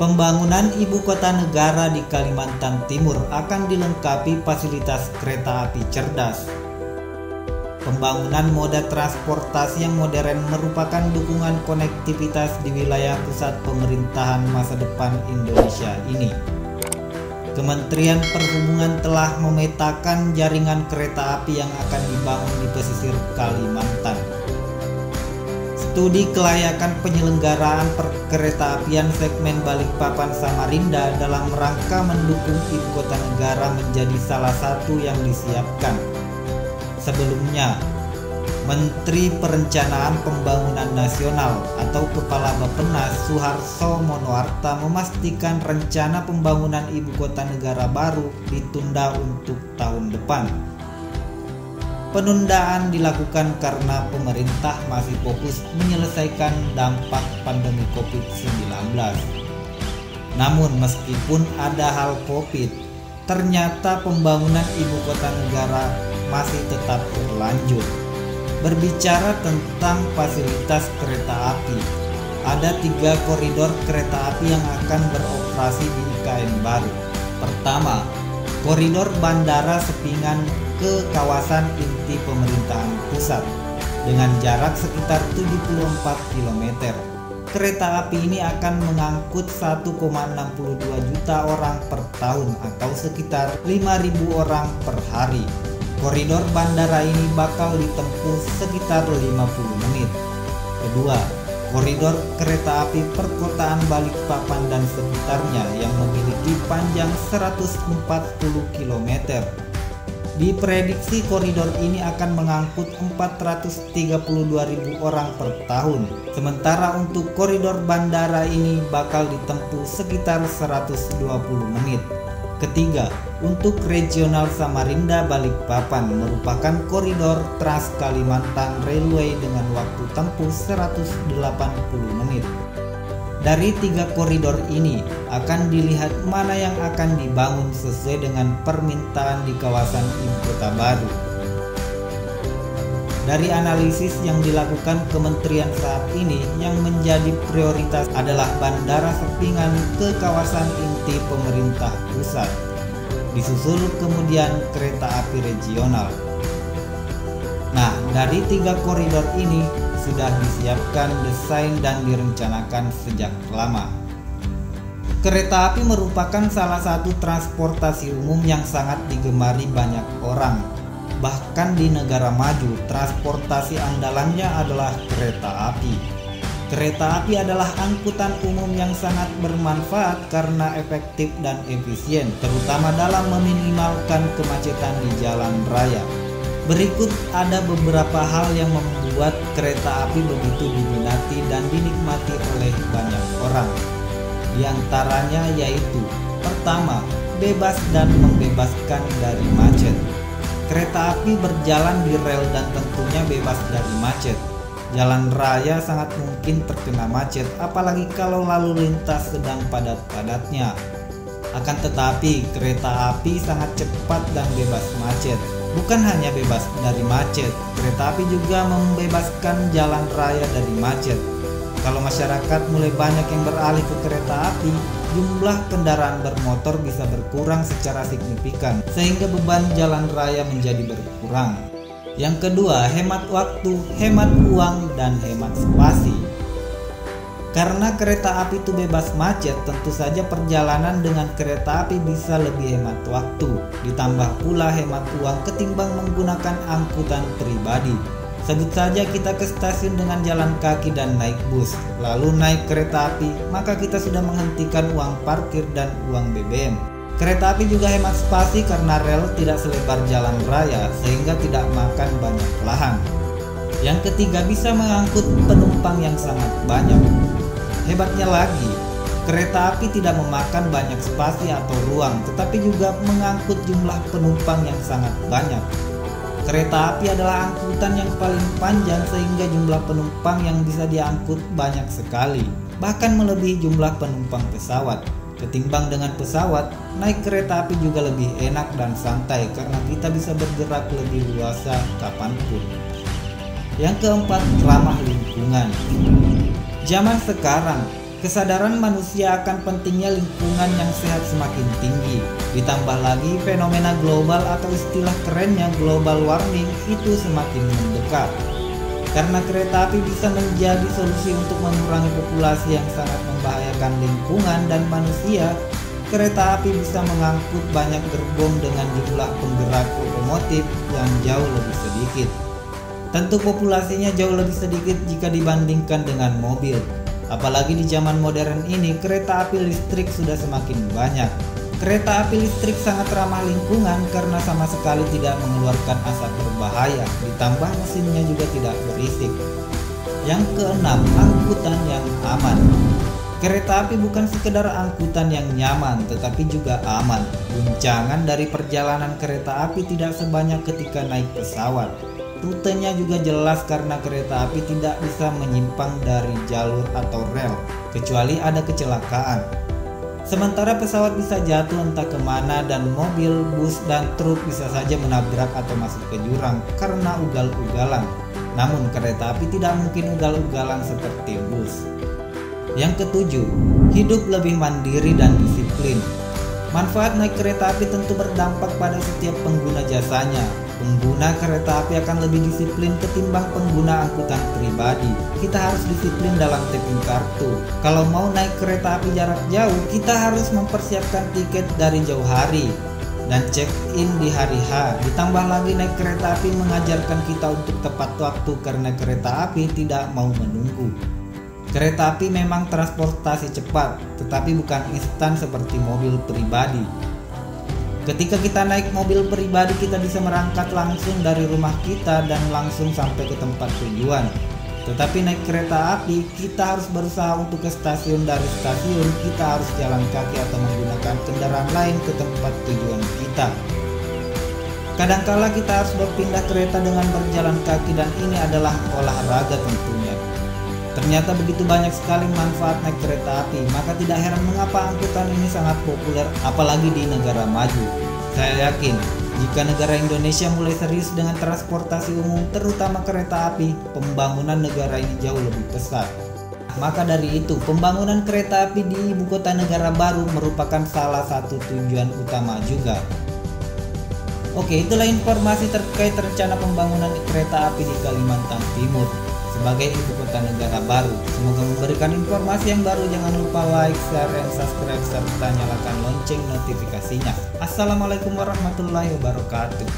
Pembangunan ibu kota negara di Kalimantan Timur akan dilengkapi fasilitas kereta api cerdas. Pembangunan moda transportasi yang modern merupakan dukungan konektivitas di wilayah pusat pemerintahan masa depan Indonesia ini. Kementerian Perhubungan telah memetakan jaringan kereta api yang akan dibangun di pesisir Kalimantan. Studi kelayakan penyelenggaraan perkeretaapian segmen Balikpapan Samarinda dalam rangka mendukung ibu kota negara menjadi salah satu yang disiapkan. Sebelumnya, Menteri Perencanaan Pembangunan Nasional atau Kepala Bappenas Suharto Monoarta memastikan rencana pembangunan ibu kota negara baru ditunda untuk tahun depan. Penundaan dilakukan karena pemerintah masih fokus menyelesaikan dampak pandemi COVID-19. Namun meskipun ada hal COVID, ternyata pembangunan ibu kota negara masih tetap berlanjut. Berbicara tentang fasilitas kereta api, ada 3 koridor kereta api yang akan beroperasi di IKN baru. Pertama, koridor Bandara Sepingan ke kawasan inti pemerintahan pusat dengan jarak sekitar 74 km. Kereta api ini akan mengangkut 1,62 juta orang per tahun atau sekitar 5.000 orang per hari. Koridor bandara ini bakal ditempuh sekitar 50 menit. Kedua, koridor kereta api perkotaan Balikpapan dan sekitarnya yang memiliki panjang 140 km. Diprediksi koridor ini akan mengangkut 432.000 orang per tahun. Sementara untuk koridor bandara ini bakal ditempuh sekitar 120 menit. Ketiga, untuk regional Samarinda Balikpapan merupakan koridor Trans Kalimantan Railway dengan waktu tempuh 180 menit. Dari 3 koridor ini akan dilihat mana yang akan dibangun sesuai dengan permintaan di kawasan ibu kota baru. Dari analisis yang dilakukan kementerian saat ini, yang menjadi prioritas adalah Bandara Sepingan ke kawasan inti pemerintah pusat. Disusul kemudian kereta api regional. Nah, dari 3 koridor ini sudah disiapkan desain dan direncanakan sejak lama. Kereta api merupakan salah satu transportasi umum yang sangat digemari banyak orang. Bahkan di negara maju, transportasi andalannya adalah kereta api. Kereta api adalah angkutan umum yang sangat bermanfaat karena efektif dan efisien, terutama dalam meminimalkan kemacetan di jalan raya. Berikut ada beberapa hal yang membuat kereta api begitu diminati dan dinikmati oleh banyak orang. Di antaranya yaitu: pertama, bebas dan membebaskan dari macet. Kereta api berjalan di rel dan tentunya bebas dari macet. Jalan raya sangat mungkin terkena macet, apalagi kalau lalu lintas sedang padat-padatnya. Akan tetapi, kereta api sangat cepat dan bebas macet. Bukan hanya bebas dari macet, kereta api juga membebaskan jalan raya dari macet. Kalau masyarakat mulai banyak yang beralih ke kereta api, jumlah kendaraan bermotor bisa berkurang secara signifikan, sehingga beban jalan raya menjadi berkurang. Yang kedua, hemat waktu, hemat uang, dan hemat spasi. Karena kereta api itu bebas macet, tentu saja perjalanan dengan kereta api bisa lebih hemat waktu. Ditambah pula hemat uang ketimbang menggunakan angkutan pribadi. Sebut saja kita ke stasiun dengan jalan kaki dan naik bus, lalu naik kereta api, maka kita sudah menghentikan uang parkir dan uang BBM. Kereta api juga hemat spasi karena rel tidak selebar jalan raya, sehingga tidak makan banyak lahan. Yang ketiga, bisa mengangkut penumpang yang sangat banyak. Hebatnya lagi, kereta api tidak memakan banyak spasi atau ruang, tetapi juga mengangkut jumlah penumpang yang sangat banyak. Kereta api adalah angkutan yang paling panjang sehingga jumlah penumpang yang bisa diangkut banyak sekali, bahkan melebihi jumlah penumpang pesawat. Ketimbang dengan pesawat, naik kereta api juga lebih enak dan santai karena kita bisa bergerak lebih luasa kapanpun. Yang keempat, ramah lingkungan. Zaman sekarang, Kesadaran manusia akan pentingnya lingkungan yang sehat semakin tinggi. Ditambah lagi fenomena global atau istilah kerennya global warming itu semakin mendekat. Karena kereta api bisa menjadi solusi untuk mengurangi populasi yang sangat membahayakan lingkungan dan manusia, kereta api bisa mengangkut banyak gerbong dengan jumlah penggerak lokomotif yang jauh lebih sedikit. Tentu populasinya jauh lebih sedikit jika dibandingkan dengan mobil. Apalagi di zaman modern ini, kereta api listrik sudah semakin banyak. Kereta api listrik sangat ramah lingkungan karena sama sekali tidak mengeluarkan asap berbahaya, ditambah mesinnya juga tidak berisik. Yang keenam, angkutan yang aman. Kereta api bukan sekedar angkutan yang nyaman, tetapi juga aman. Guncangan dari perjalanan kereta api tidak sebanyak ketika naik pesawat. Rutenya juga jelas karena kereta api tidak bisa menyimpang dari jalur atau rel, kecuali ada kecelakaan. Sementara pesawat bisa jatuh entah kemana dan mobil, bus, dan truk bisa saja menabrak atau masuk ke jurang karena ugal-ugalan. Namun kereta api tidak mungkin ugal-ugalan seperti bus. Yang ketujuh, hidup lebih mandiri dan disiplin. Manfaat naik kereta api tentu berdampak pada setiap pengguna jasanya. Pengguna kereta api akan lebih disiplin ketimbang pengguna angkutan pribadi. Kita harus disiplin dalam tapping kartu. Kalau mau naik kereta api jarak jauh, kita harus mempersiapkan tiket dari jauh hari dan check-in di hari H. Ditambah lagi naik kereta api mengajarkan kita untuk tepat waktu karena kereta api tidak mau menunggu. Kereta api memang transportasi cepat, tetapi bukan instan seperti mobil pribadi. Ketika kita naik mobil pribadi, kita bisa berangkat langsung dari rumah kita dan langsung sampai ke tempat tujuan. Tetapi naik kereta api, kita harus berusaha untuk ke stasiun, dari stasiun kita harus jalan kaki atau menggunakan kendaraan lain ke tempat tujuan kita. Kadangkala kita harus berpindah kereta dengan berjalan kaki dan ini adalah olahraga tentunya. Ternyata begitu banyak sekali manfaat naik kereta api, maka tidak heran mengapa angkutan ini sangat populer apalagi di negara maju. Saya yakin jika negara Indonesia mulai serius dengan transportasi umum terutama kereta api, pembangunan negara ini jauh lebih pesat. Maka dari itu, pembangunan kereta api di ibu kota negara baru merupakan salah satu tujuan utama juga. Oke, itulah informasi terkait rencana pembangunan kereta api di Kalimantan Timur sebagai ibu kota negara baru. Semoga memberikan informasi yang baru. Jangan lupa like, share, dan subscribe serta nyalakan lonceng notifikasinya. Assalamualaikum warahmatullahi wabarakatuh.